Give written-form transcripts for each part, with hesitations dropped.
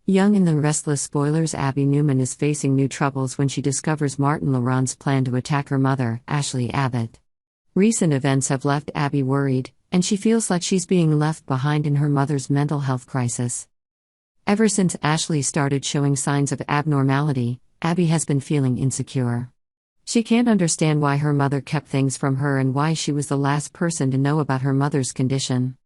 Young in the Restless spoilers, Abby Newman is facing new troubles when she discovers Martin Laurent's plan to attack her mother, Ashley Abbott. Recent events have left Abby worried, and she feels like she's being left behind in her mother's mental health crisis. Ever since Ashley started showing signs of abnormality, Abby has been feeling insecure. She can't understand why her mother kept things from her and why she was the last person to know about her mother's condition.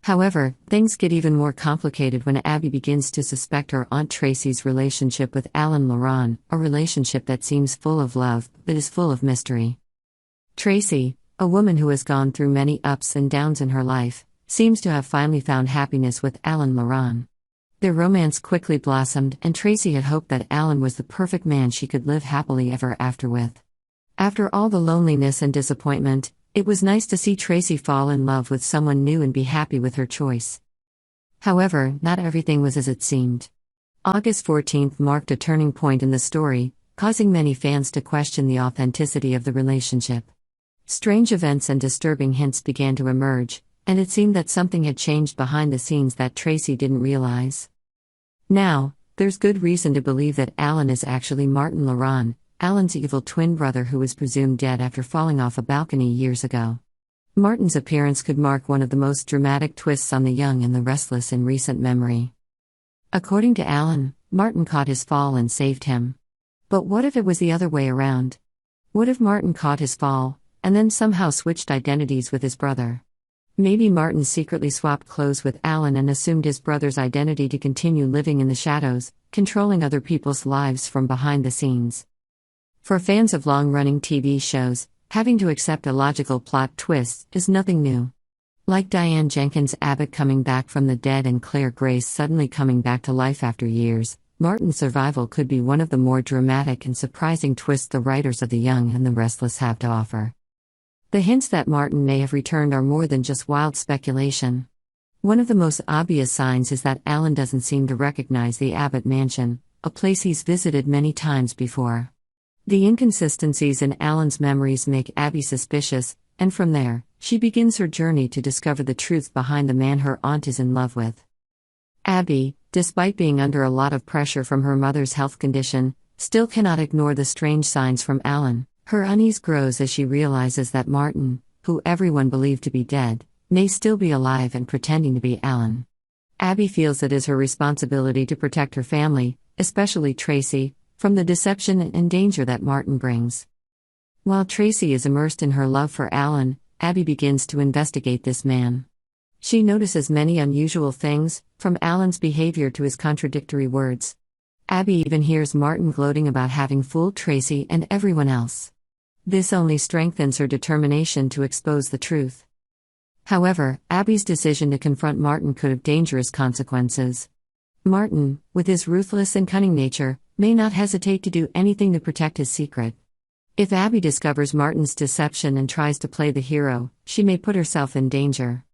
However, things get even more complicated when Abby begins to suspect her Aunt Tracy's relationship with Alan Laurent, a relationship that seems full of love, but is full of mystery. Tracy, a woman who has gone through many ups and downs in her life, seems to have finally found happiness with Alan Laurent. Their romance quickly blossomed, and Tracy had hoped that Alan was the perfect man she could live happily ever after with. After all the loneliness and disappointment, it was nice to see Tracy fall in love with someone new and be happy with her choice. However, not everything was as it seemed. August 14th marked a turning point in the story, causing many fans to question the authenticity of the relationship. Strange events and disturbing hints began to emerge, and it seemed that something had changed behind the scenes that Tracy didn't realize. Now, there's good reason to believe that Alan is actually Martin Laurent, Alan's evil twin brother who was presumed dead after falling off a balcony years ago. Martin's appearance could mark one of the most dramatic twists on the young and the restless in recent memory. According to Alan, Martin caught his fall and saved him. But what if it was the other way around? What if Martin caught his fall, and then somehow switched identities with his brother? Maybe Martin secretly swapped clothes with Alan and assumed his brother's identity to continue living in the shadows, controlling other people's lives from behind the scenes. For fans of long-running TV shows, having to accept a logical plot twist is nothing new. Like Diane Jenkins Abbott coming back from the dead and Claire Grace suddenly coming back to life after years, Martin's survival could be one of the more dramatic and surprising twists the writers of The Young and the Restless have to offer. The hints that Martin may have returned are more than just wild speculation. One of the most obvious signs is that Alan doesn't seem to recognize the Abbott mansion, a place he's visited many times before. The inconsistencies in Alan's memories make Abby suspicious, and from there, she begins her journey to discover the truth behind the man her aunt is in love with. Abby, despite being under a lot of pressure from her mother's health condition, still cannot ignore the strange signs from Alan. Her unease grows as she realizes that Martin, who everyone believed to be dead, may still be alive and pretending to be Alan. Abby feels it is her responsibility to protect her family, especially Tracy, from the deception and danger that Martin brings. While Tracy is immersed in her love for Alan, Abby begins to investigate this man. She notices many unusual things, from Alan's behavior to his contradictory words. Abby even hears Martin gloating about having fooled Tracy and everyone else. This only strengthens her determination to expose the truth. However, Abby's decision to confront Martin could have dangerous consequences. Martin, with his ruthless and cunning nature, may not hesitate to do anything to protect his secret. If Abby discovers Martin's deception and tries to play the hero, she may put herself in danger.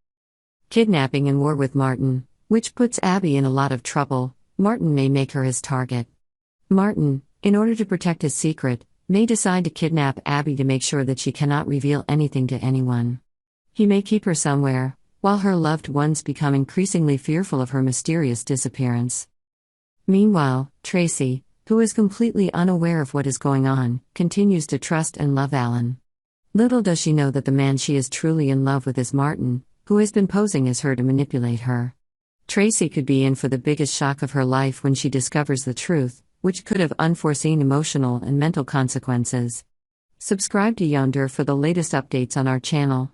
Kidnapping and war with Martin, which puts Abby in a lot of trouble. Martin may make her his target. Martin, in order to protect his secret, may decide to kidnap Abby to make sure that she cannot reveal anything to anyone. He may keep her somewhere, while her loved ones become increasingly fearful of her mysterious disappearance. Meanwhile, Tracy, who is completely unaware of what is going on, continues to trust and love Alan. Little does she know that the man she is truly in love with is Martin, who has been posing as her to manipulate her. Tracy could be in for the biggest shock of her life when she discovers the truth, which could have unforeseen emotional and mental consequences. Subscribe to Yonder for the latest updates on our channel.